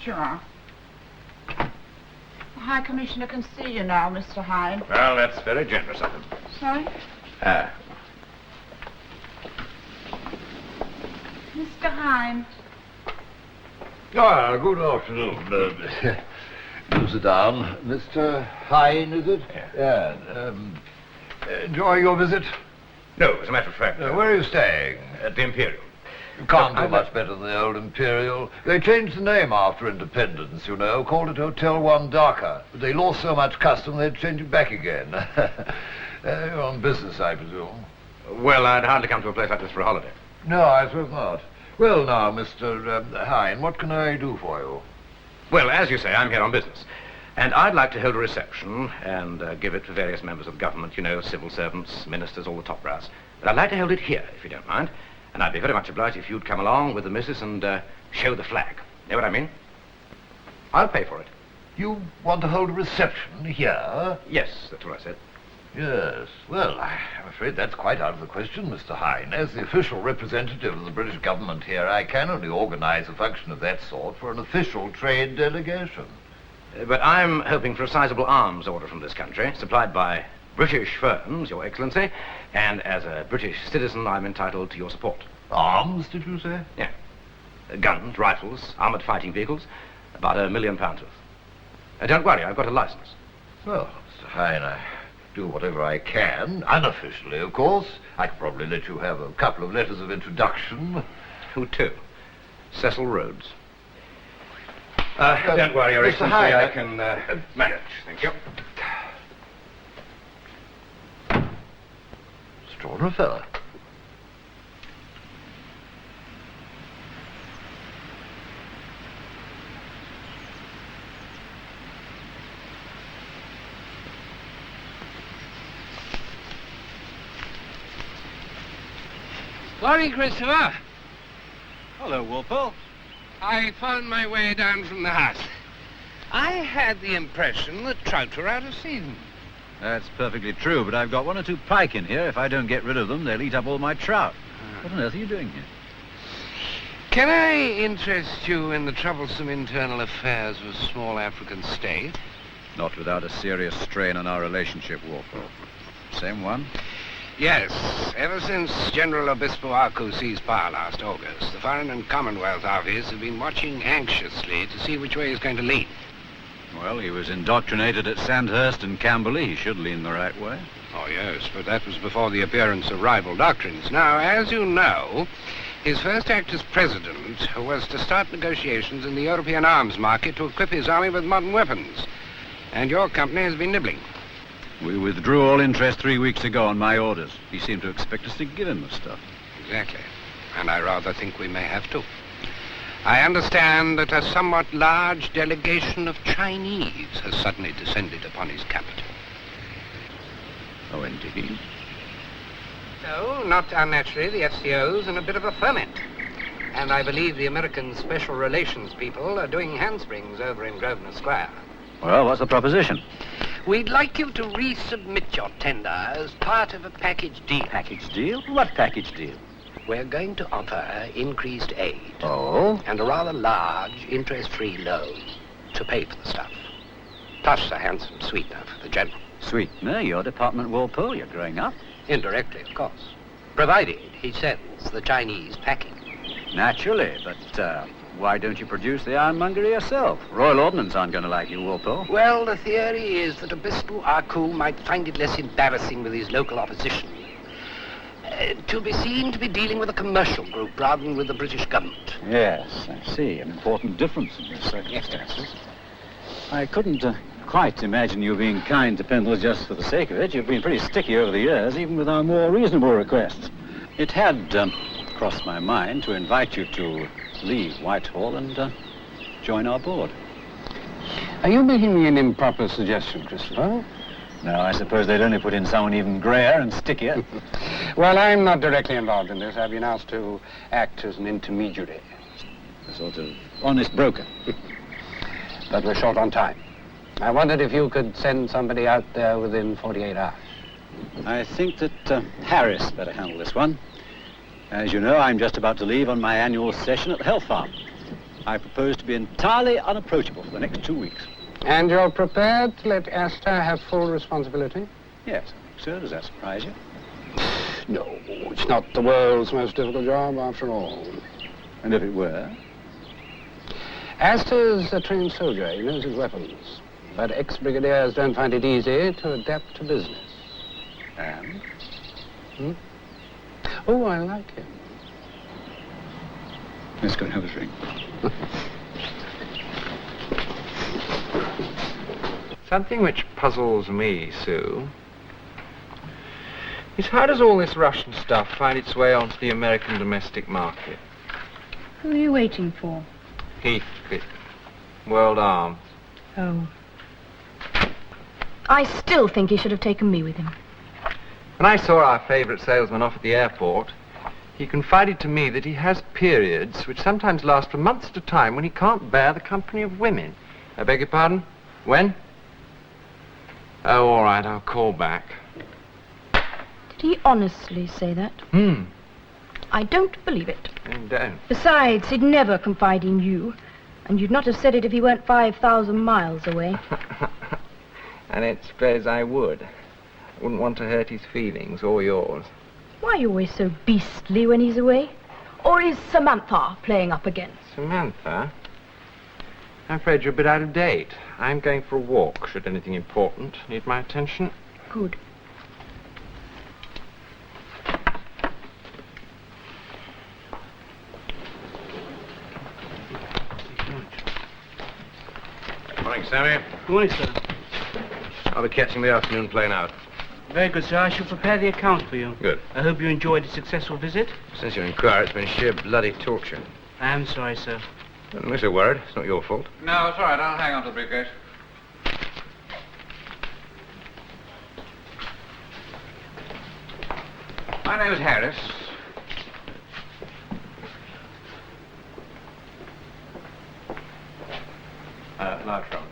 Sure. The High Commissioner can see you now, Mr. Hine. Well, that's very generous of him. Sorry? Mr. Hine. Ah, good afternoon. Do sit down. Mr. Hine, is it? Yeah. Enjoying your visit? No, as a matter of fact. Where are you staying? At the Imperial. You can't do much better than the old Imperial. They changed the name after independence, you know, called it Hotel 1 Dhaka. But they lost so much custom they'd change it back again. You're on business, I presume? Well, I'd hardly come to a place like this for a holiday. No, I suppose not. Well, now, Mr. Hine, what can I do for you? Well, as you say, I'm here on business. And I'd like to hold a reception and give it to various members of the government, you know, civil servants, ministers, all the top brass. But I'd like to hold it here, if you don't mind. And I'd be very much obliged if you'd come along with the missus and show the flag. Know what I mean? I'll pay for it. You want to hold a reception here? Yes, that's what I said. Yes. Well, I'm afraid that's quite out of the question, Mr. Hine. As the official representative of the British government here, I can only organize a function of that sort for an official trade delegation. But I'm hoping for a sizable arms order from this country, supplied by British firms, Your Excellency, and as a British citizen, I'm entitled to your support. Arms, did you say? Yeah. Guns, rifles, armored fighting vehicles, about £1 million worth. Don't worry, I've got a license. Well, Mr. Hine, I do whatever I can, unofficially, of course. I could probably let you have a couple of letters of introduction. Who to? Cecil Rhodes. Don't worry, Your Mr. Excellency, Hine, I can manage. Thank you. Extraordinary fellow. Morning, Christopher. Hello, Walpole. I found my way down from the house. I had the impression that trout were out of season. That's perfectly true, but I've got 1 or 2 pike in here. If I don't get rid of them, they'll eat up all my trout. What on earth are you doing here? Can I interest you in the troublesome internal affairs of a small African state? Not without a serious strain on our relationship, Walpole. Same one? Yes. Ever since General Obispo Aku seized power last August, the Foreign and Commonwealth Office have been watching anxiously to see which way he's going to lean. Well, he was indoctrinated at Sandhurst and Camberley. He should lean the right way. Oh, yes, but that was before the appearance of rival doctrines. Now, as you know, his first act as president was to start negotiations in the European arms market to equip his army with modern weapons. And your company has been nibbling. We withdrew all interest 3 weeks ago on my orders. He seemed to expect us to give him the stuff. Exactly. And I rather think we may have to. I understand that a somewhat large delegation of Chinese has suddenly descended upon his capital. Oh, indeed. No, not unnaturally, the FCO's in a bit of a ferment. And I believe the American Special Relations people are doing handsprings over in Grosvenor Square. Well, what's the proposition? We'd like you to resubmit your tender as part of a package deal. Package deal? What package deal? We're going to offer increased aid. Oh? And a rather large, interest-free loan to pay for the stuff. Plus a handsome sweetener for the general. Sweetener? Your department, Walpole? You're growing up? Indirectly, of course. Provided he sends the Chinese packing. Naturally, but why don't you produce the ironmonger yourself? Royal Ordnance aren't going to like you, Walpole. Well, the theory is that Obispo Aku might find it less embarrassing with his local opposition to be seen to be dealing with a commercial group rather than with the British government. Yes, I see. An important difference in these circumstances. I couldn't quite imagine you being kind to Pendle just for the sake of it. You've been pretty sticky over the years, even with our more reasonable requests. It had crossed my mind to invite you to leave Whitehall and join our board. Are you making me an improper suggestion, Christopher? No, I suppose they'd only put in someone even greyer and stickier. Well, I'm not directly involved in this. I've been asked to act as an intermediary. A sort of honest broker. But we're short on time. I wondered if you could send somebody out there within 48 hours. I think that Harris better handle this one. As you know, I'm just about to leave on my annual session at the Health Farm. I propose to be entirely unapproachable for the next 2 weeks. And you're prepared to let Esther have full responsibility? Yes, sir. Does that surprise you? No, it's not the world's most difficult job, after all. And if it were? Esther's a trained soldier. He knows his weapons. But ex-brigadiers don't find it easy to adapt to business. And? Oh, I like him. Let's go and have a drink. Something which puzzles me, Sue, is how does all this Russian stuff find its way onto the American domestic market? Who are you waiting for? Heathcliff, World Arms. Oh. I still think he should have taken me with him. When I saw our favourite salesman off at the airport, he confided to me that he has periods which sometimes last for months at a time when he can't bear the company of women. I beg your pardon? When? Oh, all right, I'll call back. Did he honestly say that? I don't believe it. You don't. Besides, he'd never confide in you. And you'd not have said it if he weren't 5,000 miles away. I don't suppose I would. I wouldn't want to hurt his feelings or yours. Why are you always so beastly when he's away? Or is Samantha playing up again? Samantha? I'm afraid you're a bit out of date. I'm going for a walk, should anything important need my attention. Good. Morning, Sammy. Good morning, sir. I'll be catching the afternoon plane out. Very good, sir. I shall prepare the account for you. Good. I hope you enjoyed a successful visit. Since you inquire, it's been sheer bloody torture. I am sorry, sir. Don't be so worried. It's not your fault. No, it's all right. I'll hang on to the briefcase. My name is Harris. Large trunk.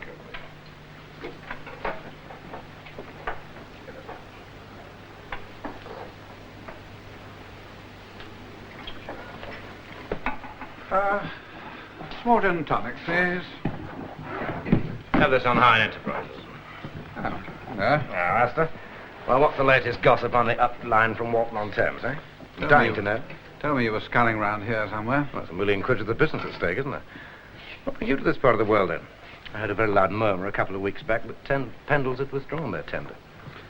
Small gin and tonic, please. Have this on Hine Enterprises. Yeah. Now, Astor. Well, what's the latest gossip on the up line from Walton-on-Thames, eh? Tell Dying me. to know. Tell me you were sculling round here somewhere. Well, that's £1 million quid of the business at stake, isn't there? What brings you to this part of the world, then? I heard a very loud murmur a couple of weeks back that Pendles had withdrawn their tender.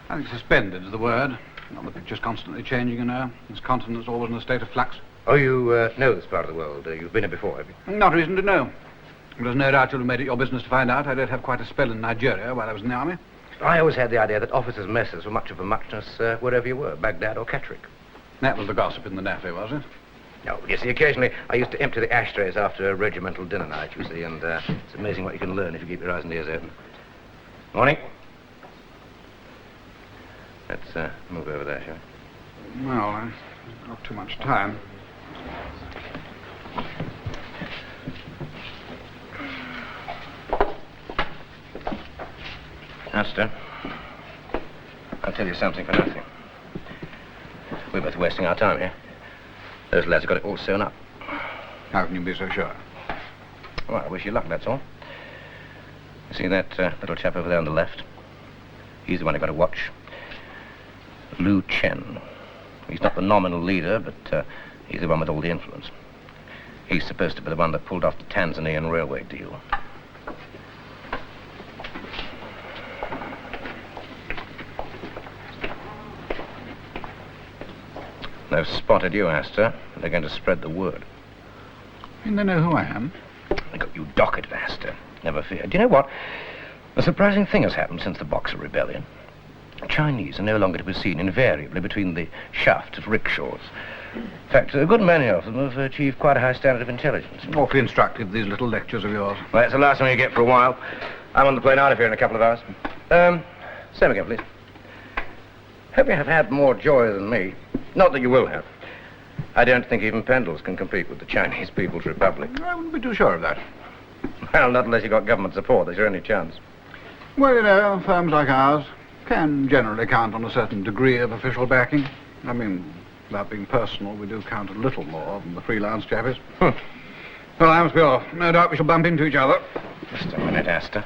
I think suspended is the word. Well, the picture's constantly changing, you know. This continent's always in a state of flux. Oh, you know this part of the world. You've been here before, have you? Not reason to know. There's no doubt you'll have made it your business to find out. I did have quite a spell in Nigeria while I was in the army. I always had the idea that officers' messes were much of a muchness wherever you were, Baghdad or Catterick. That was the gossip in the naffy, was it? No, you see, occasionally I used to empty the ashtrays after a regimental dinner night, you see, and it's amazing what you can learn if you keep your eyes and ears open. Morning. Let's move over there, shall we? Well, I've not too much time. Astor, I'll tell you something for nothing. We're both wasting our time here. Those lads have got it all sewn up. How can you be so sure? Well, I wish you luck, that's all. You see that little chap over there on the left? He's the one I've got to watch. Liu Chen. He's not the nominal leader, but he's the one with all the influence. He's supposed to be the one that pulled off the Tanzanian railway deal. They've spotted you, Astor. They're going to spread the word. And they know who I am. They got you docketed, Astor. Never fear. Do you know what? A surprising thing has happened since the Boxer Rebellion. The Chinese are no longer to be seen invariably between the shafts of rickshaws. In fact, a good many of them have achieved quite a high standard of intelligence. Awfully instructive, these little lectures of yours. Well, that's the last one you get for a while. I'm on the plane out of here in a couple of hours. Same again, please. Hope you have had more joy than me. Not that you will have. I don't think even Pendles can compete with the Chinese People's Republic. I wouldn't be too sure of that. Well, not unless you've got government support. There's your only chance. Well, you know, firms like ours can generally count on a certain degree of official backing. I mean, without being personal, we do count a little more than the freelance chappies. Well, I must be off. No doubt we shall bump into each other. Just a minute, Astor.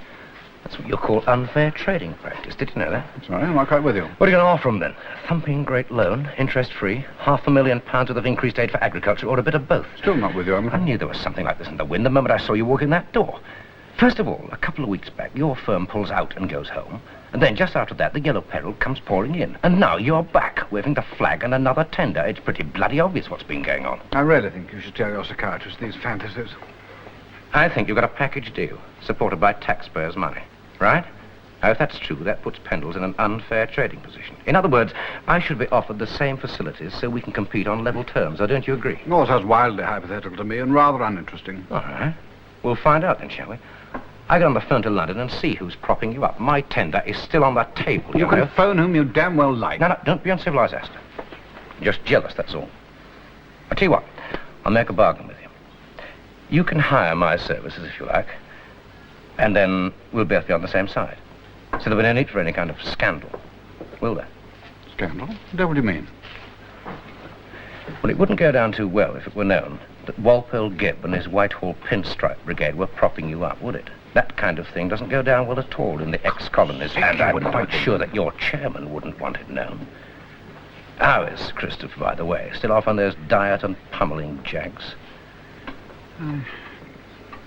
That's what you call unfair trading practice. Did you know that? Sorry, I'm not quite with you. What are you going to offer them, then? A thumping great loan, interest-free, £500,000 worth of increased aid for agriculture, or a bit of both? Still not with you, I'm I knew there was something like this in the wind the moment I saw you walk in that door. First of all, a couple of weeks back, your firm pulls out and goes home. And then just after that, the Yellow Peril comes pouring in. And now you're back, waving the flag and another tender. It's pretty bloody obvious what's been going on. I really think you should tell your psychiatrist these fantasies. I think you've got a package deal, supported by taxpayers' money. Right? Now, if that's true, that puts Pendle's in an unfair trading position. In other words, I should be offered the same facilities so we can compete on level terms. Or don't you agree? All sounds wildly hypothetical to me and rather uninteresting. All right. We'll find out then, shall we? I get on the phone to London and see who's propping you up. My tender is still on the table, You know. can phone whom you damn well like. No, don't be uncivilized, Astor. Just jealous, that's all. I'll tell you what. I'll make a bargain with you. You can hire my services, if you like, and then we'll both be on the same side. So there'll be no need for any kind of scandal, will there? Scandal? What the devil do you mean? Well, it wouldn't go down too well if it were known that Walpole Gibb and his Whitehall Pinstripe Brigade were propping you up, would it? That kind of thing doesn't go down well at all in the ex-colonies, and I'm quite sure that your chairman wouldn't want it known. How is Christopher, by the way? Still off on those diet and pummeling jags?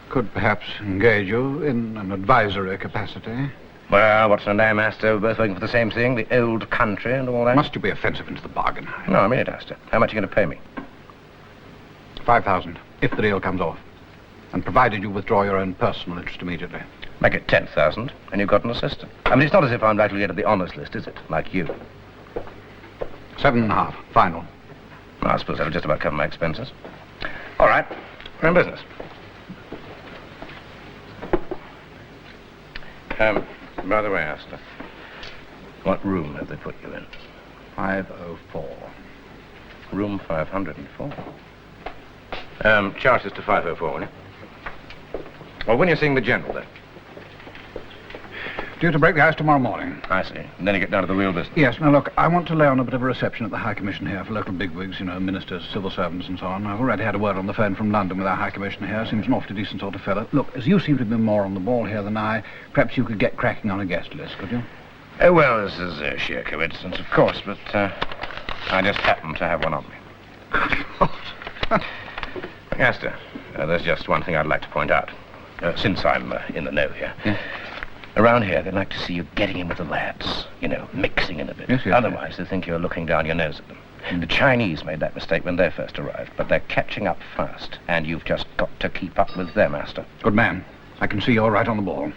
Could perhaps engage you in an advisory capacity. Well, what's her name, Astor? We're both working for the same thing, the old country and all that. Must you be offensive into the bargain? No, I mean it, Astor. How much are you going to pay me? 5,000, if the deal comes off. And provided you withdraw your own personal interest immediately. Make it 10,000, and you've got an assistant. I mean, it's not as if I'm likely to get to the honours list, is it? Like you. 7.5, final. Well, I suppose that'll just about cover my expenses. All right, we're in business. By the way, Astor, what room have they put you in? 504. Room 504. Charge this to 504, will you? Well, when you're seeing the General, then? Due to break the ice tomorrow morning. I see. And then you get down to the real business. Yes, now look, I want to lay on a bit of a reception at the High Commission here for local bigwigs, you know, ministers, civil servants and so on. I've already had a word on the phone from London with our High Commissioner here. Seems an awfully decent sort of fellow. Look, as you seem to be more on the ball here than I, perhaps you could get cracking on a guest list, could you? Well, this is sheer coincidence, of course, but I just happen to have one on me. Astor, there's just one thing I'd like to point out. Since I'm in the know here. Yeah. Around here, they'd like to see you getting in with the lads. You know, mixing in a bit. Yes, yes, Otherwise, they think you're looking down your nose at them. The Chinese made that mistake when they first arrived, but they're catching up fast, and you've just got to keep up with them, Astor. Good man. I can see you're right on the ball.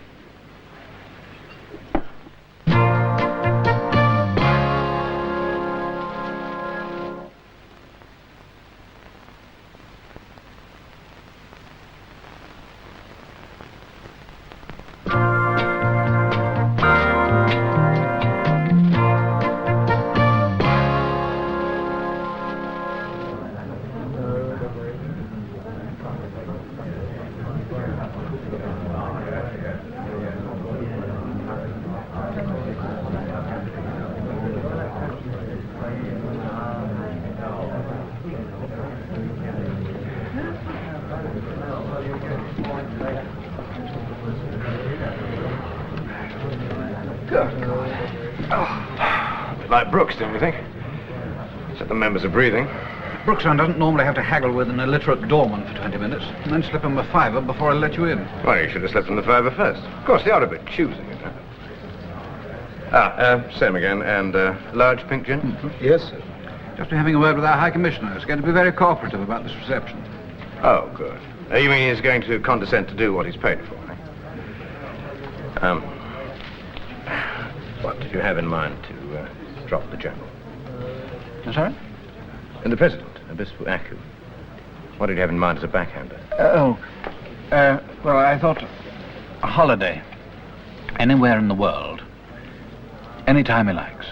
A bit like Brooks, don't you think? Except the members are breathing. Brookson doesn't normally have to haggle with an illiterate doorman for 20 minutes, and then slip him a fiver before I let you in. Well, you should have slept on the fiver first. Of course, they are a bit choosy, you know. Same again, and large pink gin? Mm-hmm. Yes, sir. Just been having a word with our High Commissioner. He's going to be very cooperative about this reception. Oh, good. You mean he's going to condescend to do what he's paid for, eh? What did you have in mind to drop the General? Sorry? And the President, Obispo Aku. What did you have in mind as a backhander? Well, I thought a holiday. Anywhere in the world. Anytime he likes.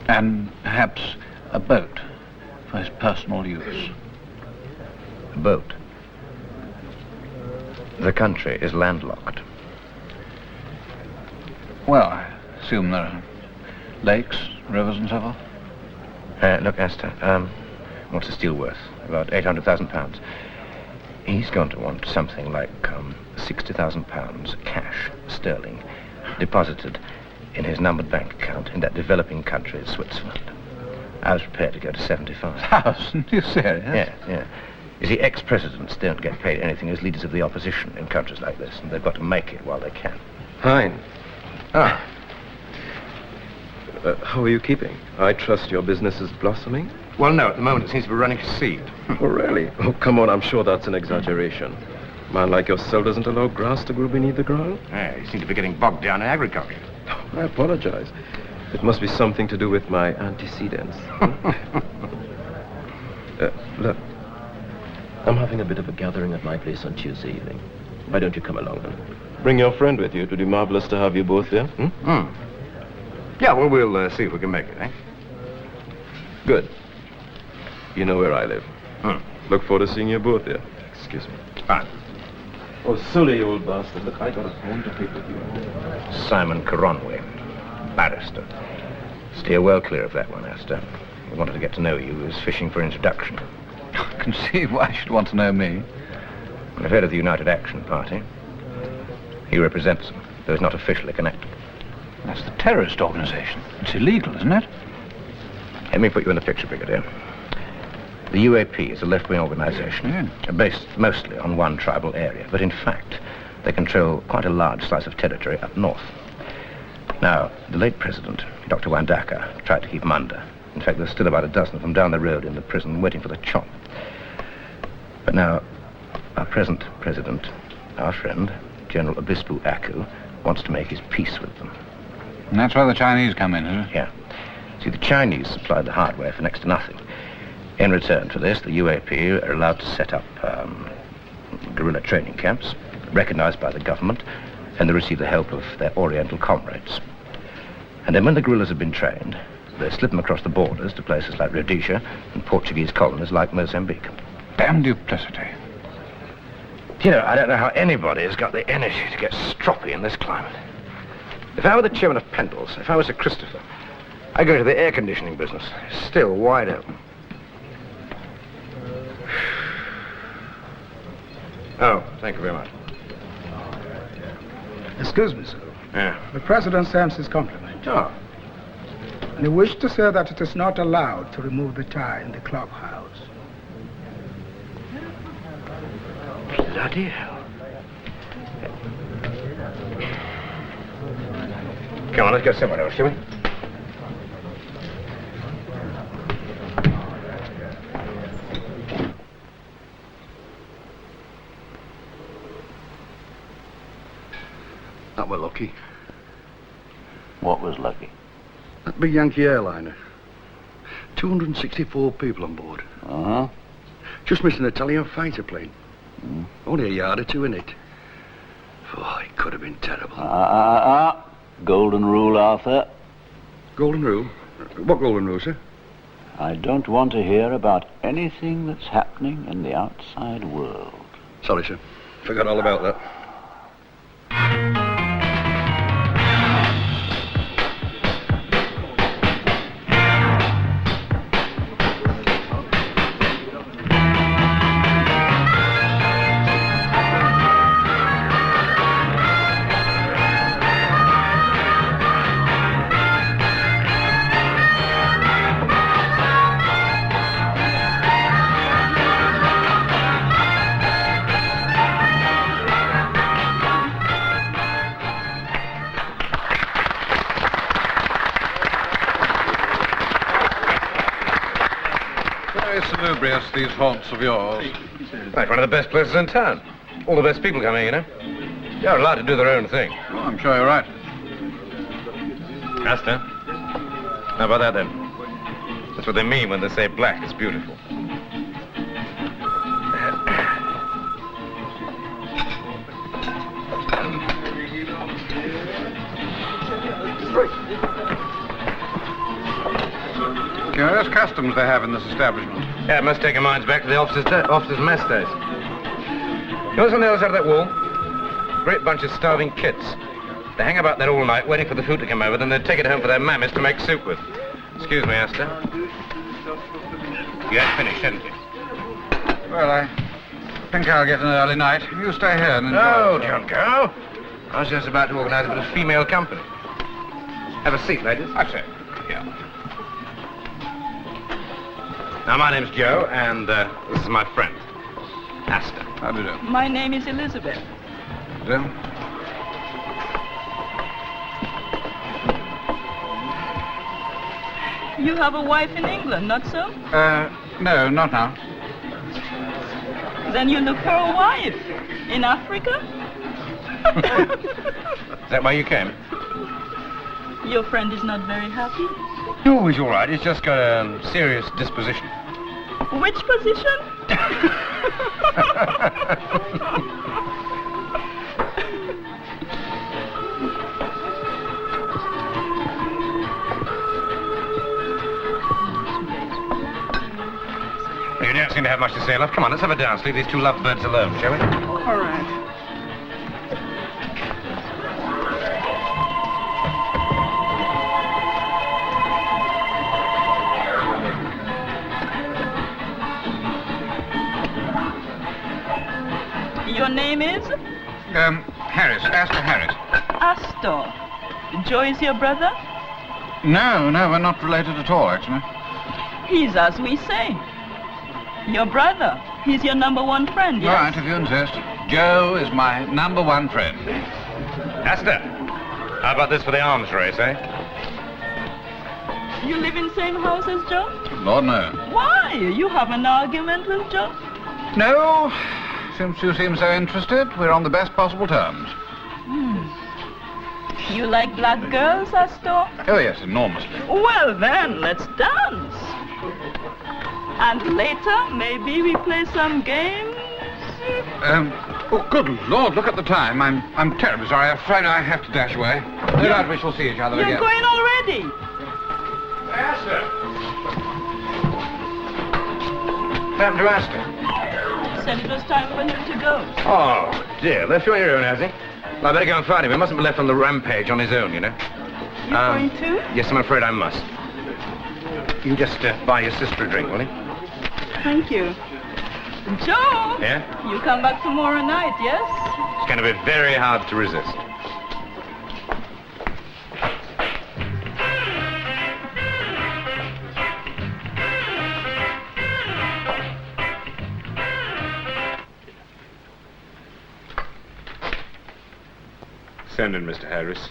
And perhaps a boat for his personal use. A boat? The country is landlocked. Well, I assume there are lakes, rivers and so forth. Look, Astor, what's the steel worth? about £800,000. He's going to want something like £60,000 cash, sterling, deposited in his numbered bank account in that developing country, Switzerland. I was prepared to go to 75. Thousand? You serious? Yeah. You see, ex-presidents don't get paid anything as leaders of the opposition in countries like this, and they've got to make it while they can. Hine. Ah, How are you keeping? I trust your business is blossoming? well, no, at the moment it seems to be running a seed. Oh, really? Oh, come on, I'm sure that's an exaggeration. A man like yourself doesn't allow grass to grow beneath the ground? Yeah, you seem to be getting bogged down in agriculture. I apologize. It must be something to do with my antecedents. Look, I'm having a bit of a gathering at my place on Tuesday evening. Why don't you come along and bring your friend with you? It would be marvelous to have you both there. Yeah, well, we'll see if we can make it, eh? Good. You know where I live. Look forward to seeing you both there. Excuse me. Fine. Oh, Sully, you old bastard. Look, I got a phone to pick with you. Simon Caronway, barrister. Steer well clear of that one, Astor. We wanted to get to know you. He was fishing for introduction. Conceive why I should want to know me. I've heard of the United Action Party. He represents them, though he's not officially connected. That's the terrorist organization. It's illegal, isn't it? Let me put you in the picture, Brigadier. The UAP is a left-wing organization, based mostly on one tribal area, but in fact, they control quite a large slice of territory up north. Now, the late president, Dr. Wandaka, tried to keep them under. In fact, there's still about a dozen of them down the road in the prison waiting for the chop. But now, our present president, our friend, General Obispo Aku, wants to make his peace with them. And that's where the Chinese come in, is it? Yeah. See, the Chinese supplied the hardware for next to nothing. In return for this, the UAP are allowed to set up guerrilla training camps, recognized by the government, and they receive the help of their Oriental comrades. And then when the guerrillas have been trained, they slip them across the borders to places like Rhodesia and Portuguese colonies like Mozambique. Damn duplicity. You know, I don't know how anybody has got the energy to get stroppy in this climate. If I were the chairman of Pendle's, if I was Sir Christopher, I'd go into the air conditioning business. Still wide open. Oh, thank you very much. Excuse me, sir. Yeah. The president sends his compliment. Oh. And he wished to say that it is not allowed to remove the tie in the clubhouse. Bloody hell. Come on, let's go somewhere else, shall we? That were lucky. What was lucky? That big Yankee airliner. 264 people on board. Uh-huh. Just missing an Italian fighter plane. Only a yard or two in it. Oh, it could have been terrible. Golden rule, Arthur. Golden rule? What golden rule, sir? I don't want to hear about anything that's happening in the outside world. Sorry, sir. Forgot all about that. Salubrious, these haunts of yours. Right, one of the best places in town. All the best people come here, you know. They're allowed to do their own thing. Oh, I'm sure you're right. Asta, how about that then? That's what they mean when they say black is beautiful. Curious customs they have in this establishment. Yeah, it must take our minds back to the officers' mess days. You know something else out of that wall? Great bunch of starving kids. They hang about there all night waiting for the food to come over, then they take it home for their mammies to make soup with. Excuse me, Asta. You had finished, hadn't you? Well, I think I'll get an early night. You stay here and enjoy. No, don't go. I was just about to organize a bit of female company. Have a seat, ladies. I say. Yeah. Now, my name's Joe, and this is my friend, Asta. How do you do? My name is Elizabeth. Do? You have a wife in England, not so? No, not now. Then you look for a wife. In Africa? Is that why you came? Your friend is not very happy. No, he's all right. He's just got a serious disposition. Which position? You don't seem to have much to say, love. Come on, let's have a dance. Leave these two lovebirds alone, shall we? All right. Your name is? Harris. Astor Harris. Astor. Joe is your brother? No, we're not related at all, actually. He's as we say. Your brother. He's your number one friend, yes? All right, if you insist. Joe is my number one friend. Asta, how about this for the arms race, eh? You live in same house as Joe? Lord, no. Why? You have an argument with Joe? No. Since you seem so interested, we're on the best possible terms. You like black girls, Astor? Oh, yes, enormously. Well, then, let's dance. And later, maybe we play some games? Oh, good Lord, look at the time. I'm terribly sorry. I'm afraid I have to dash away. No doubt we shall see each other You're again. going already? Asta! What happened to Asta? Said it was time for him to go. Oh, dear. Left you on your own, has he? Well, I better go and find him. He mustn't be left on the rampage on his own, you know. You're going too? Yes, I'm afraid I must. You can just buy your sister a drink, will you? Thank you. Joe! Yeah? You come back tomorrow night, yes? It's going to be very hard to resist. Send in Mr. Harris.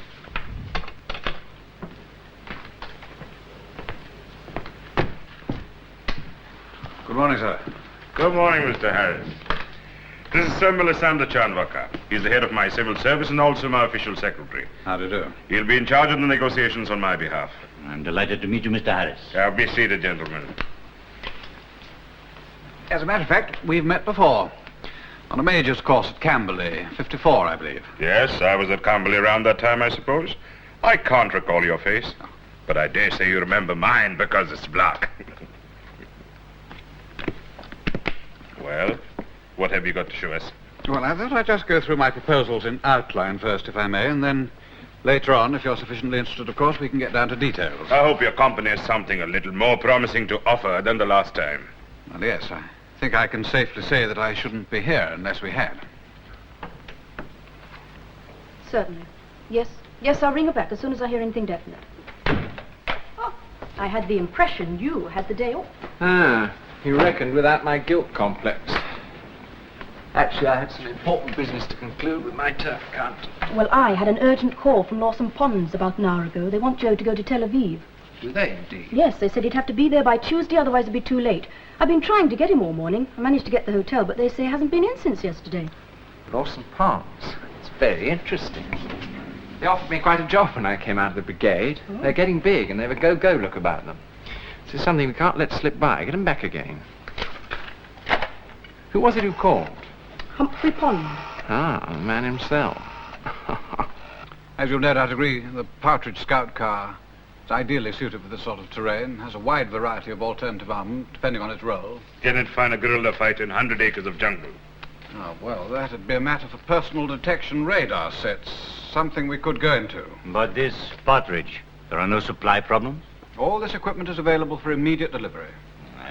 Good morning, sir. Good morning, Mr. Harris. This is Sir Melisande Chanvaka. He's the head of my civil service and also my official secretary. How do you do? He'll be in charge of the negotiations on my behalf. I'm delighted to meet you, Mr. Harris. Be seated, gentlemen. As a matter of fact, we've met before. On a major's course at Camberley, 54, I believe. Yes, I was at Camberley around that time, I suppose. I can't recall your face, but I dare say you remember mine because it's black. Well, what have you got to show us? Well, I thought I'd just go through my proposals in outline first, if I may, and then later on, if you're sufficiently interested, of course, we can get down to details. I hope your company has something a little more promising to offer than the last time. Well, yes, I think I can safely say that I shouldn't be here unless we had. Certainly. Yes, I'll ring her back as soon as I hear anything definite. Oh, I had the impression you had the day off. Ah, you reckoned without my guilt complex. Actually, I had some important business to conclude with my turf account. Well, I had an urgent call from Lawson Ponds about an hour ago. They want Joe to go to Tel Aviv. Do they, indeed? Yes, they said he'd have to be there by Tuesday, otherwise it'd be too late. I've been trying to get him all morning. I managed to get the hotel, but they say he hasn't been in since yesterday. Lawson Ponds. It's very interesting. They offered me quite a job when I came out of the brigade. Oh. They're getting big, and they've a go-go look about them. This is something we can't let slip by. Get them back again. Who was it who called? Humphrey Pond. Ah, the man himself. As you'll no doubt agree, the Partridge Scout car is ideally suited for this sort of terrain, has a wide variety of alternative armament, depending on its role. Can it find a guerrilla fight in 100 acres of jungle? Oh, well, that'd be a matter for personal detection radar sets, something we could go into. But this Partridge, there are no supply problems? All this equipment is available for immediate delivery.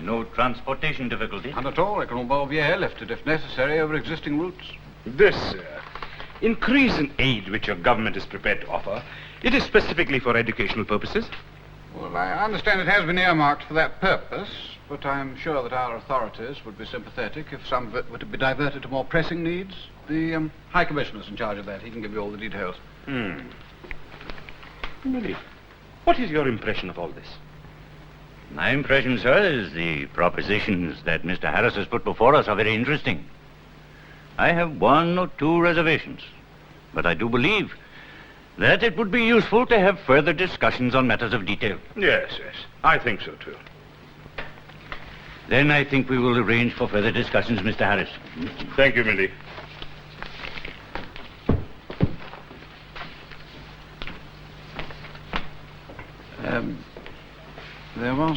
No transportation difficulty. None at all. I can all be airlifted if necessary over existing routes. This increase in aid which your government is prepared to offer, it is specifically for educational purposes? Well, I understand it has been earmarked for that purpose, but I'm sure that our authorities would be sympathetic if some of it were to be diverted to more pressing needs. The High Commissioner's in charge of that. He can give you all the details. Millie, what is your impression of all this? My impression, sir, is the propositions that Mr. Harris has put before us are very interesting. I have 1 or 2 reservations, but I do believe that it would be useful to have further discussions on matters of detail. Yes, I think so too. Then I think we will arrange for further discussions, Mr. Harris. Thank you, Millie. There was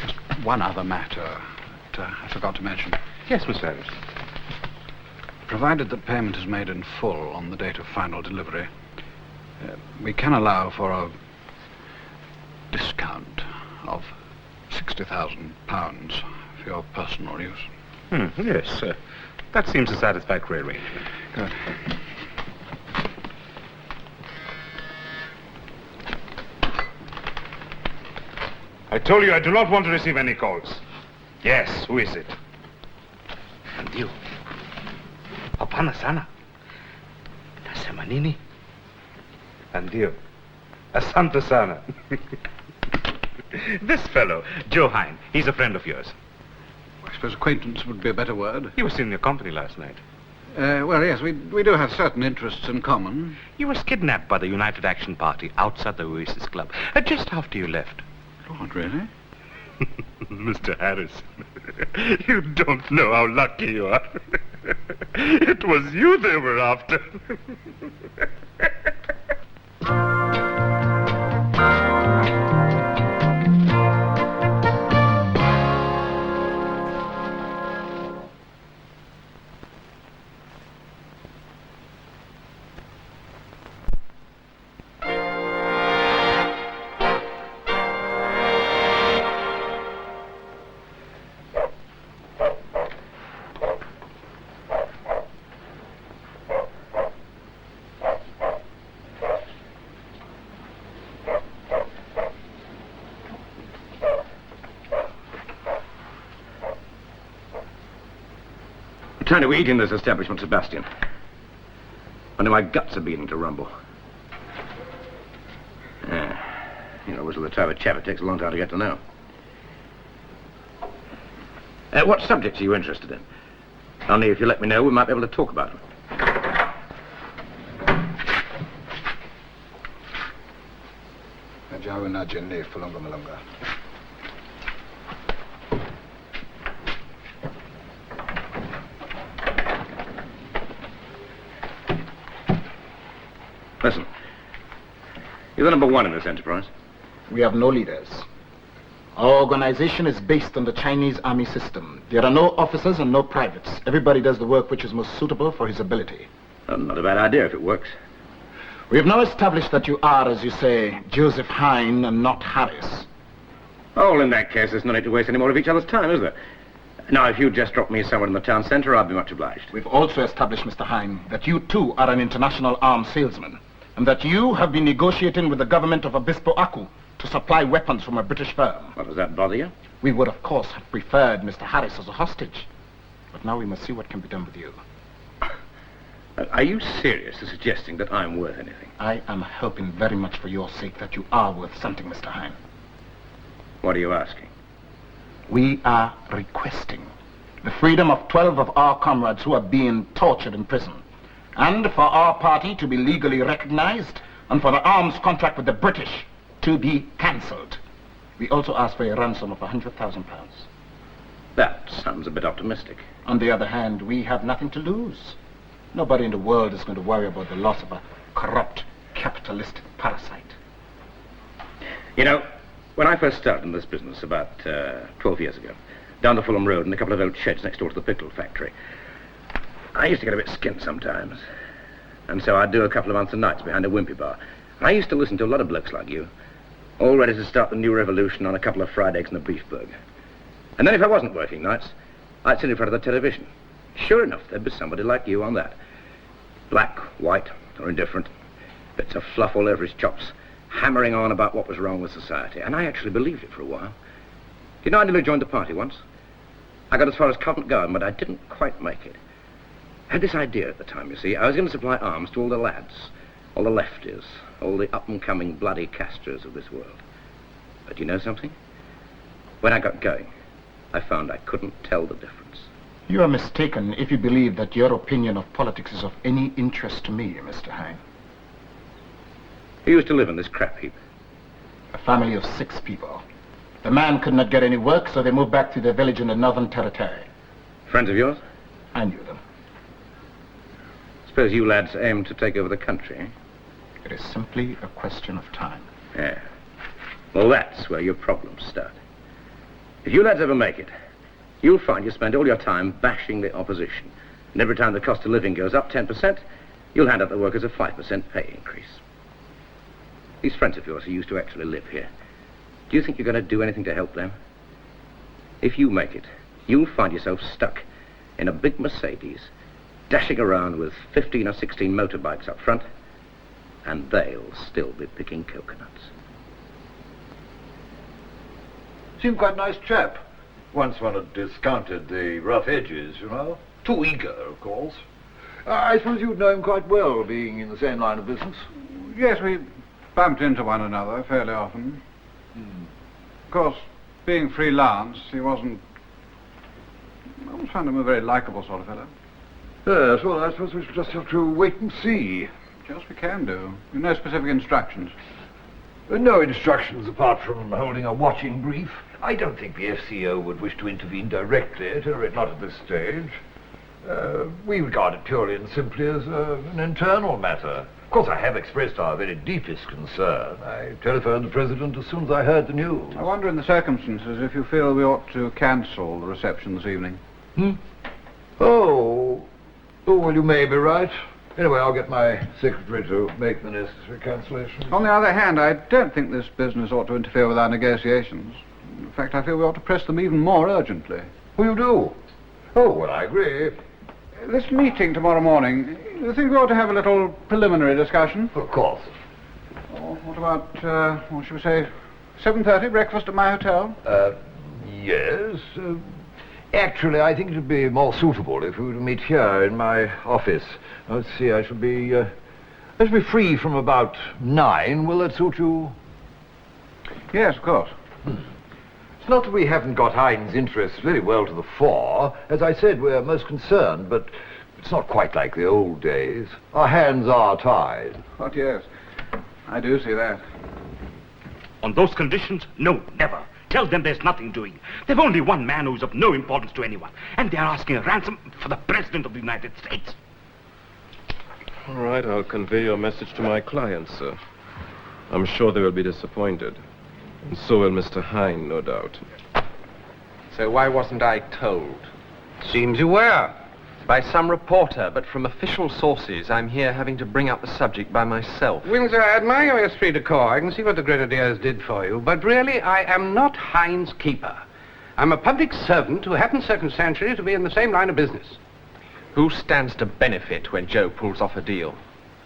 just one other matter that I forgot to mention. Yes, Mr. Harris. Provided that payment is made in full on the date of final delivery, we can allow for a discount of £60,000 for your personal use. Yes, that seems a satisfactory arrangement. Good. I told you I do not want to receive any calls. Yes, who is it? And you. Hapana sana. Nasema nini? And you. Asante sana. This fellow, Joe Hine, he's a friend of yours. I suppose acquaintance would be a better word. He was in your company last night. Well, yes, we do have certain interests in common. He was kidnapped by the United Action Party outside the Oasis Club, just after you left. Lord, really? Mr. Harris, you don't know how lucky you are. It was you they were after. Trying to eat in this establishment, Sebastian. Under my guts are beginning to rumble. Whiz of the type of chap it takes a long time to get to know. What subjects are you interested in? Only if you let me know, we might be able to talk about them. Listen, you're the number one in this enterprise. We have no leaders. Our organization is based on the Chinese army system. There are no officers and no privates. Everybody does the work which is most suitable for his ability. Not a bad idea if it works. We have now established that you are, as you say, Joseph Hine and not Harris. Oh, in that case, there's no need to waste any more of each other's time, is there? Now, if you'd just drop me somewhere in the town centre, I'd be much obliged. We've also established, Mr. Hine, that you too are an international arms salesman, and that you have been negotiating with the government of Obispo Aku to supply weapons from a British firm. Well, does that bother you? We would, of course, have preferred Mr. Harris as a hostage. But now we must see what can be done with you. Are you serious in suggesting that I'm worth anything? I am hoping very much for your sake that you are worth something, Mr. Hine. What are you asking? We are requesting the freedom of 12 of our comrades who are being tortured in prison, and for our party to be legally recognized, and for the arms contract with the British to be cancelled. We also ask for a ransom of £100,000. That sounds a bit optimistic. On the other hand, we have nothing to lose. Nobody in the world is going to worry about the loss of a corrupt, capitalist parasite. You know, when I first started in this business about 12 years ago, down the Fulham Road in a couple of old sheds next door to the pickle factory, I used to get a bit skint sometimes. And so I'd do a couple of months and nights behind a wimpy bar. I used to listen to a lot of blokes like you. all ready to start the new revolution on a couple of fried eggs and a beef burger. And then if I wasn't working nights, I'd sit in front of the television. Sure enough, there'd be somebody like you on that. Black, white, or indifferent. Bits of fluff all over his chops, hammering on about what was wrong with society. And I actually believed it for a while. You know, I nearly joined the party once. I got as far as Covent Garden, but I didn't quite make it. I had this idea at the time, you see. I was going to supply arms to all the lads, all the lefties, all the up-and-coming bloody Castros of this world. But you know something? When I got going, I found I couldn't tell the difference. You are mistaken if you believe that your opinion of politics is of any interest to me, Mr. Hine. Who used to live in this crap heap? A family of 6 people. The man could not get any work, so they moved back to their village in the Northern Territory. Friends of yours? I knew them. Suppose you lads aim to take over the country, eh? It is simply a question of time. Yeah. Well, that's where your problems start. If you lads ever make it, you'll find you spend all your time bashing the opposition. And every time the cost of living goes up 10%, you'll hand out the workers a 5% pay increase. These friends of yours who used to actually live here, do you think you're going to do anything to help them? If you make it, you'll find yourself stuck in a big Mercedes, dashing around with 15 or 16 motorbikes up front, and they'll still be picking coconuts. Seemed quite a nice chap. Once one had discounted the rough edges, you know. Too eager, of course. I suppose you'd know him quite well, being in the same line of business. Yes, we bumped into one another fairly often. Of course, being freelance, he wasn't... I always found him a very likeable sort of fellow. Yes, well, I suppose we should just have to wait and see. Just we can do. You've no specific instructions. No instructions apart from holding a watching brief. I don't think the FCO would wish to intervene directly, not at this stage. We regard it purely and simply as an internal matter. Of course, I have expressed our very deepest concern. I telephoned the President as soon as I heard the news. I wonder in the circumstances if you feel we ought to cancel the reception this evening. Oh, well, you may be right. Anyway, I'll get my secretary to make the necessary cancellations. On the other hand, I don't think this business ought to interfere with our negotiations. In fact, I feel we ought to press them even more urgently. Oh, you do? Oh, well, I agree. This meeting tomorrow morning, you think we ought to have a little preliminary discussion? Of course. Oh, what about, what should we say, 7:30, breakfast at my hotel? Yes. Actually, I think it would be more suitable if we were to meet here in my office. Let's see, I shall be free from about 9. Will that suit you? Yes, of course. It's not that we haven't got Hine's interests very well to the fore. As I said, we're most concerned, but it's not quite like the old days. Our hands are tied. Oh, yes. I do see that. On those conditions, no, never. Tell them there's nothing doing. They've only one man who's of no importance to anyone, and they're asking a ransom for the President of the United States. All right, I'll convey your message to my clients, sir. I'm sure they will be disappointed. And so will Mr. Hine, no doubt. So why wasn't I told? Seems you were. By some reporter, but from official sources, I'm here having to bring up the subject by myself. Windsor, I admire your esprit de corps. I can see what the Grenadiers did for you. But really, I am not Hine's keeper. I'm a public servant who happens circumstantially to be in the same line of business. Who stands to benefit when Joe pulls off a deal?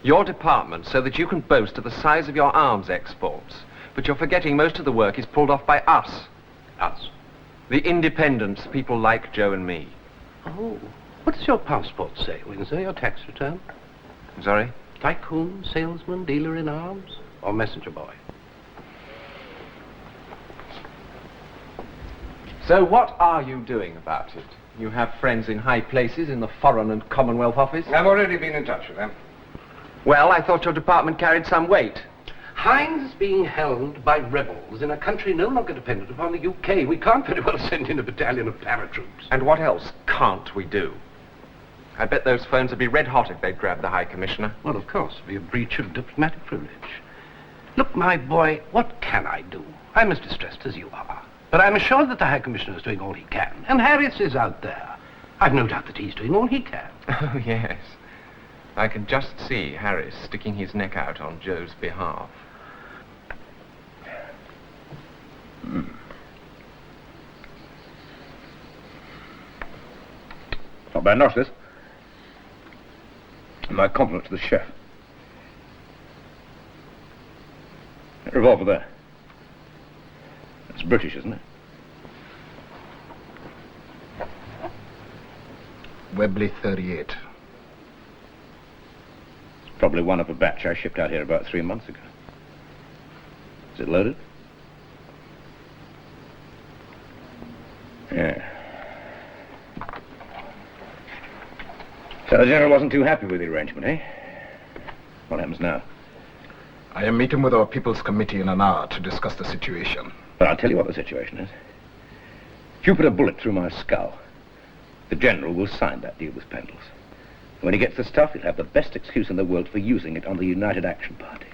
Your department, so that you can boast of the size of your arms exports. But you're forgetting most of the work is pulled off by us. Us? The independents, people like Joe and me. Oh. What does your passport say, Windsor? Your tax return? Sorry? Tycoon, salesman, dealer in arms, or messenger boy? So what are you doing about it? You have friends in high places in the Foreign and Commonwealth Office? I've already been in touch with them. Well, I thought your department carried some weight. Hine's being held by rebels in a country no longer dependent upon the UK. We can't very well send in a battalion of paratroops. And what else can't we do? I bet those phones would be red hot if they'd grabbed the High Commissioner. Well, of course, it'd be a breach of diplomatic privilege. Look, my boy, what can I do? I'm as distressed as you are. But I'm assured that the High Commissioner is doing all he can. And Harris is out there. I've no doubt that he's doing all he can. Oh, yes. I can just see Harris sticking his neck out on Joe's behalf. Not bad enough, this. And my compliment to the chef. That revolver there. That's British, isn't it? Webley 38. It's probably one of a batch I shipped out here about 3 months ago. Is it loaded? Yeah. So the General wasn't too happy with the arrangement, eh? What happens now? I am meeting with our People's Committee in an hour to discuss the situation. But I'll tell you what the situation is. If you put a bullet through my skull, the General will sign that deal with Pendles. When he gets the stuff, he'll have the best excuse in the world for using it on the United Action Party.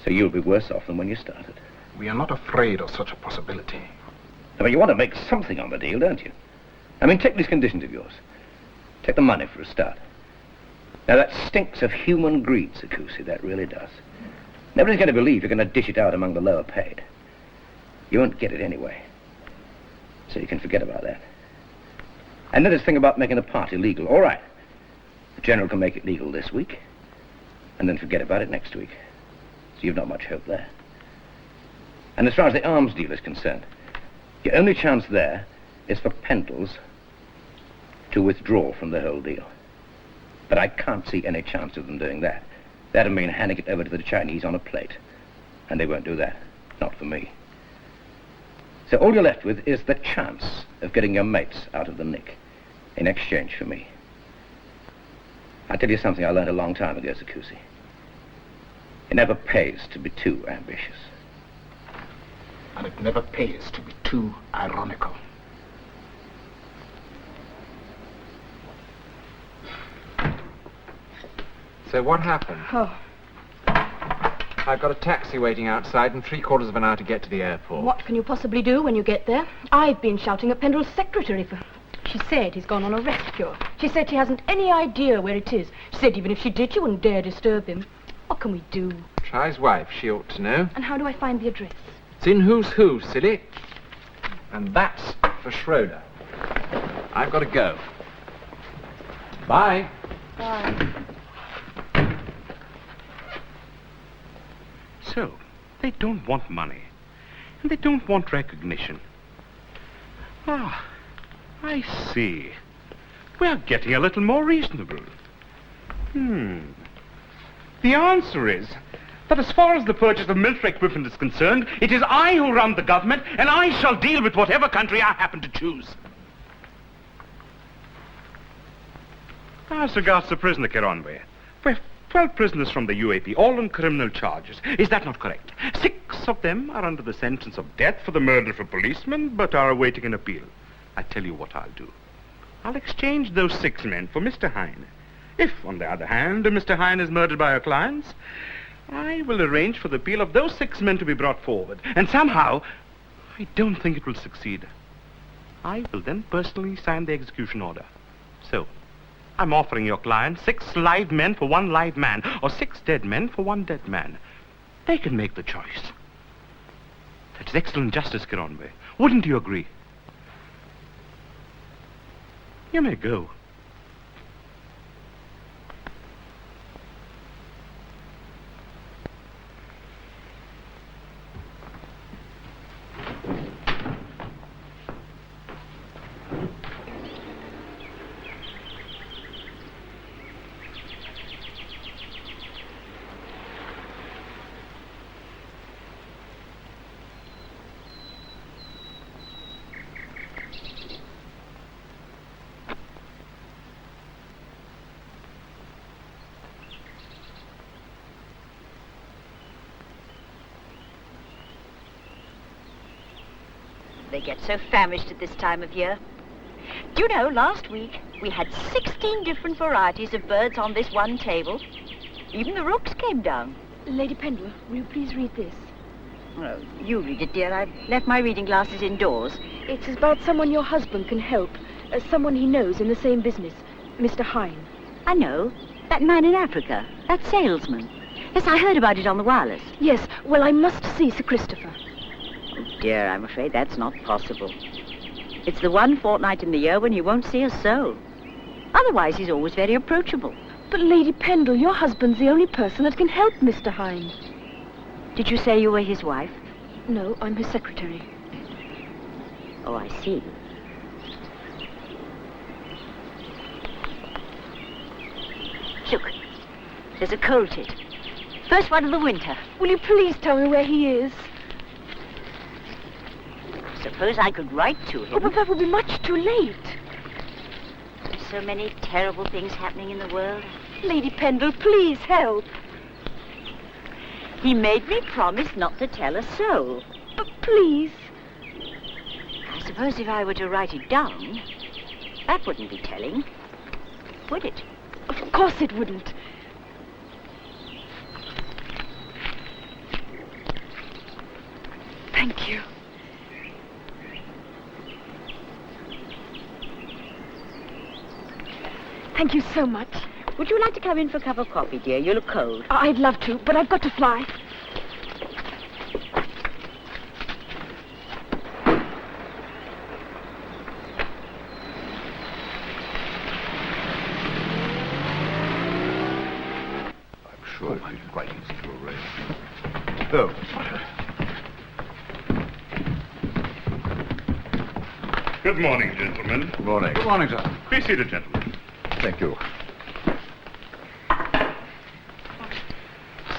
So you'll be worse off than when you started. We are not afraid of such a possibility. I mean, you want to make something on the deal, don't you? I mean, take these conditions of yours. Take the money for a start. Now, that stinks of human greed, Sakusi, that really does. Nobody's going to believe you're going to dish it out among the lower paid. You won't get it anyway. So you can forget about that. And then this thing about making the party legal. All right. The General can make it legal this week, and then forget about it next week. So you've not much hope there. And as far as the arms deal is concerned, your only chance there is for Pendles to withdraw from the whole deal. But I can't see any chance of them doing that. That'll mean handing it over to the Chinese on a plate. And they won't do that. Not for me. So all you're left with is the chance of getting your mates out of the nick in exchange for me. I'll tell you something I learned a long time ago, Sakusi. It never pays to be too ambitious. And it never pays to be too ironical. So what happened? Oh, I've got a taxi waiting outside and 3/4 of an hour to get to the airport. what can you possibly do when you get there? I've been shouting at Pendle's secretary for... She said he's gone on a rest cure. She said she hasn't any idea where it is. She said even if she did, she wouldn't dare disturb him. What can we do? Try his wife, she ought to know. And how do I find the address? It's in Who's Who, silly. And that's for Schroeder. I've got to go. Bye. Bye. So, they don't want money. And they don't want recognition. Ah, I see. We're getting a little more reasonable. The answer is that as far as the purchase of military equipment is concerned, it is I who run the government, and I shall deal with whatever country I happen to choose. Now, as regards the prisoner, Kironwe, we're 12 prisoners from the UAP, all on criminal charges. Is that not correct? 6 of them are under the sentence of death for the murder of a policeman, but are awaiting an appeal. I tell you what I'll do. I'll exchange those 6 men for Mr. Hine. If, on the other hand, Mr. Hine is murdered by our clients, I will arrange for the appeal of those 6 men to be brought forward. And somehow, I don't think it will succeed. I will then personally sign the execution order. So, I'm offering your client 6 live men for 1 live man, or 6 dead men for 1 dead man. They can make the choice. That's excellent justice, Kironwe. Wouldn't you agree? You may go. They get so famished at this time of year. Do you know, last week we had 16 different varieties of birds on this one table. Even the rooks came down. Lady Pendle, will you please read this? Oh, you read it, dear. I've left my reading glasses indoors. It's about someone your husband can help. Someone he knows in the same business. Mr. Hine. I know. That man in Africa. That salesman. Yes, I heard about it on the wireless. Yes, well, I must see Sir Christopher. dear, I'm afraid that's not possible. It's the one fortnight in the year when he won't see a soul. Otherwise, he's always very approachable. But Lady Pendle, your husband's the only person that can help Mr. Hine. Did you say you were his wife? No, I'm his secretary. Oh, I see. Look, there's a coal tit. First one of the winter. Will you please tell me where he is? Suppose I could write to him. Oh, but that would be much too late. There's so many terrible things happening in the world. Lady Pendle, please help. He made me promise not to tell a soul. But please. I suppose if I were to write it down, that wouldn't be telling, would it? Of course it wouldn't. Thank you. Thank you so much. Would you like to come in for a cup of coffee, dear? You look cold. I'd love to, but I've got to fly. I'm sure it'd be quite easy to arrange. Oh. Good morning, gentlemen. Good morning. Good morning, sir. Be seated, gentlemen. Thank you.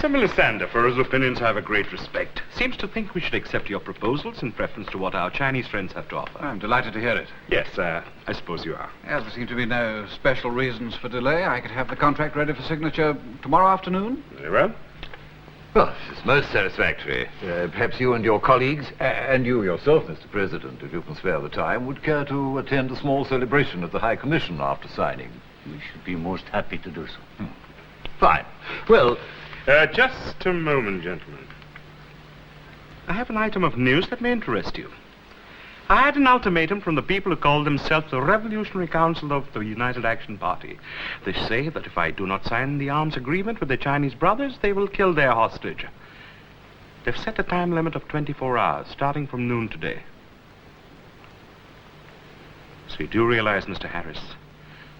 Sir Melissander, for whose opinions I have a great respect, seems to think we should accept your proposals in preference to what our Chinese friends have to offer. I'm delighted to hear it. Yes, I suppose you are. As there seem to be no special reasons for delay, I could have the contract ready for signature tomorrow afternoon. Very well. Well, it's most satisfactory. Perhaps you and your colleagues, and you yourself, Mr. President, if you can spare the time, would care to attend a small celebration at the High Commission after signing. We should be most happy to do so. Fine. Well... just a moment, gentlemen. I have an item of news that may interest you. I had an ultimatum from the people who call themselves the Revolutionary Council of the United Action Party. They say that if I do not sign the arms agreement with the Chinese brothers, they will kill their hostage. They've set a time limit of 24 hours, starting from noon today. So you do realize, Mr. Harris,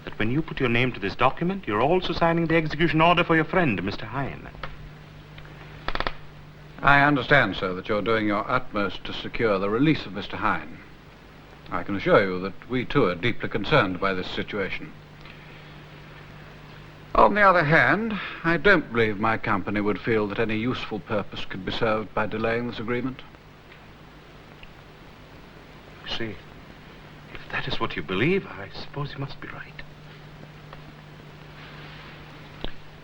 that when you put your name to this document, you're also signing the execution order for your friend, Mr. Hine. I understand, sir, that you're doing your utmost to secure the release of Mr. Hine. I can assure you that we, too, are deeply concerned by this situation. On the other hand, I don't believe my company would feel that any useful purpose could be served by delaying this agreement. See, if that is what you believe, I suppose you must be right.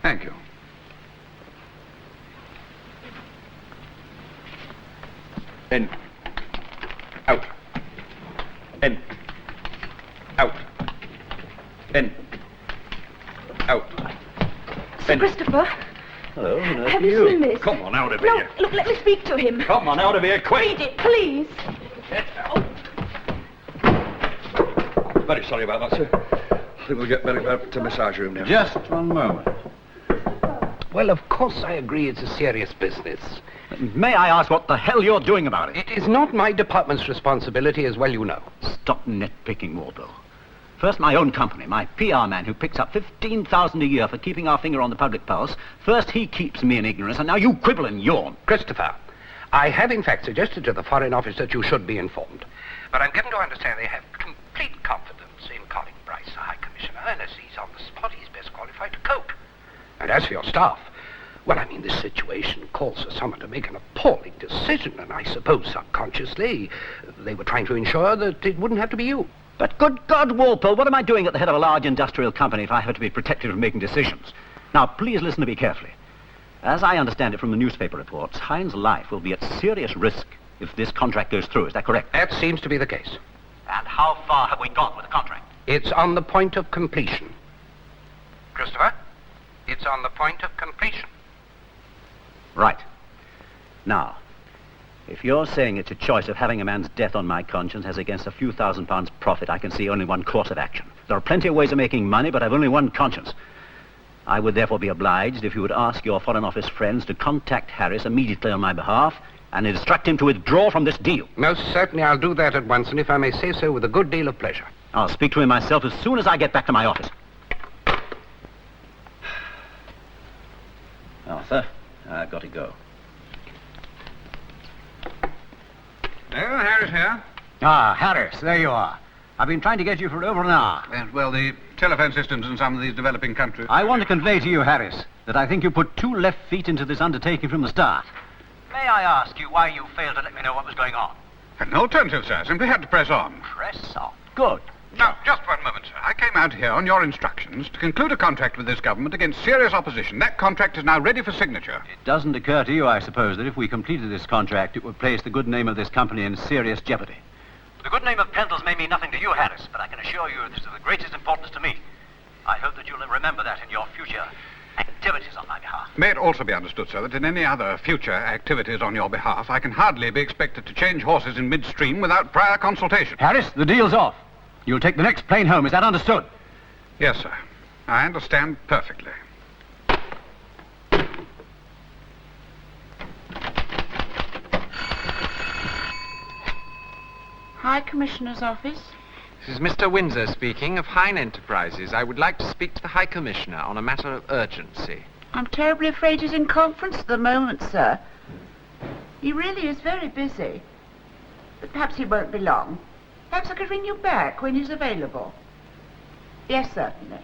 Thank you. In. Out. In. Out. In. Out. Sir Christopher. Hello, nice Have to you seen this? Come on out of No, here. look, let me speak to him. Come on out of here, quick. Read it, please. Very sorry about that, sir. I think we'll get better out to massage room now. Just one moment. Well, of course I agree it's a serious business. May I ask what the hell you're doing about it? It is not my department's responsibility, as well you know. Stop nitpicking, Waldo. First, my own company, my PR man who picks up $15,000 a year for keeping our finger on the public pulse. First, he keeps me in ignorance, and now you quibble and yawn. Christopher, I have in fact suggested to the Foreign Office that you should be informed. But I'm given to understand they have complete confidence in Colin Bryce, the High Commissioner, and as he's on the spot, he's best qualified to cope. And as for your staff, well, I mean, this situation calls for someone to make an appalling decision, and I suppose subconsciously they were trying to ensure that it wouldn't have to be you. But good God, Walpole, what am I doing at the head of a large industrial company if I have to be protected from making decisions? Now, please listen to me carefully. As I understand it from the newspaper reports, Hine's life will be at serious risk if this contract goes through. Is that correct? That seems to be the case. And how far have we got with the contract? It's on the point of completion. Christopher, it's on the point of completion. Right. Now, if you're saying it's a choice of having a man's death on my conscience as against a few £1,000s profit, I can see only one course of action. There are plenty of ways of making money, but I've only one conscience. I would therefore be obliged if you would ask your Foreign Office friends to contact Harris immediately on my behalf and instruct him to withdraw from this deal. Most certainly I'll do that at once, and if I may say so, with a good deal of pleasure. I'll speak to him myself as soon as I get back to my office. Arthur, I've got to go. Well, Harris here. Ah, Harris, there you are. I've been trying to get you for over an hour. Well, the telephone systems in some of these developing countries... I want to convey to you, Harris, that I think you put 2 left feet into this undertaking from the start. May I ask you why you failed to let me know what was going on? Had no alternative, sir. Simply had to press on. Press on. Good. Now, just one moment, sir. I came out here on your instructions to conclude a contract with this government against serious opposition. That contract is now ready for signature. It doesn't occur to you, I suppose, that if we completed this contract, it would place the good name of this company in serious jeopardy. The good name of Pendles may mean nothing to you, Harris, but I can assure you it is of the greatest importance to me. I hope that you'll remember that in your future activities on my behalf. May it also be understood, sir, that in any other future activities on your behalf, I can hardly be expected to change horses in midstream without prior consultation. Harris, the deal's off. You'll take the next plane home, is that understood? Yes, sir. I understand perfectly. High Commissioner's office. This is Mr. Windsor speaking of Hine Enterprises. I would like to speak to the High Commissioner on a matter of urgency. I'm terribly afraid he's in conference at the moment, sir. He really is very busy. But perhaps he won't be long. Perhaps I could ring you back when he's available. Yes, certainly.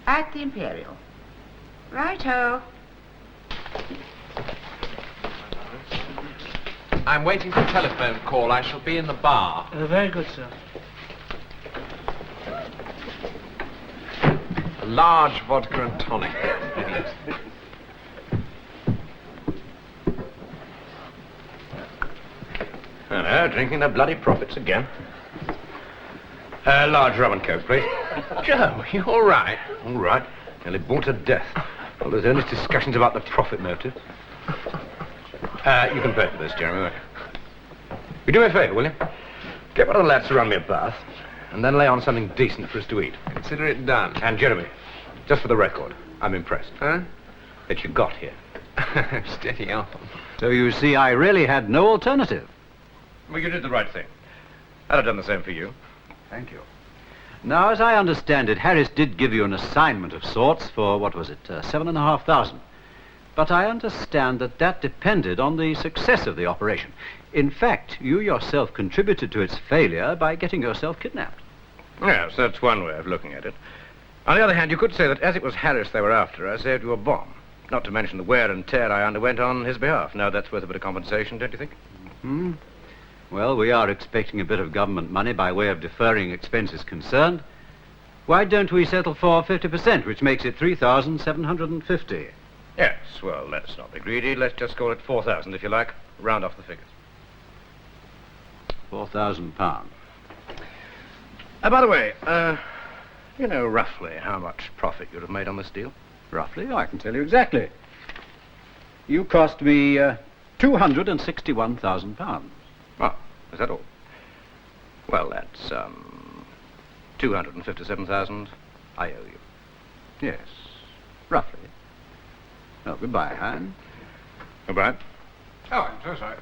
At the Imperial. Right-ho. I'm waiting for a telephone call. I shall be in the bar. Very good, sir. A large vodka and tonic. Hello, drinking the bloody profits again. Large rum and coke, please. Joe, you all right? All right. Nearly bored to death. All those earnest discussions about the profit motive. You can pay for this, Jeremy, won't you? You do me a favour, will you? Get one of the lads to run me a bath, and then lay on something decent for us to eat. Consider it done. And, Jeremy, just for the record, I'm impressed. Huh? That you got here. Steady on. So you see, I really had no alternative. Well, you did the right thing. I'd have done the same for you. Thank you. Now, as I understand it, Harris did give you an assignment of sorts for, what was it, 7,500. But I understand that that depended on the success of the operation. In fact, you yourself contributed to its failure by getting yourself kidnapped. Yes, that's one way of looking at it. On the other hand, you could say that as it was Harris they were after, I saved you a bomb. Not to mention the wear and tear I underwent on his behalf. Now, that's worth a bit of compensation, don't you think? Hmm? Well, we are expecting a bit of government money by way of deferring expenses concerned. Why don't we settle for 50%, which makes it 3,750? Yes, well, let's not be greedy. Let's just call it 4,000, if you like. Round off the figures. £4,000. By the way, you know roughly how much profit you'd have made on this deal? Roughly? I can tell you exactly. You cost me £261,000. Oh, is that all? Well, that's, 257,000 I owe you. Yes, roughly. Well, goodbye, Hine. Goodbye. Oh, I'm so sorry.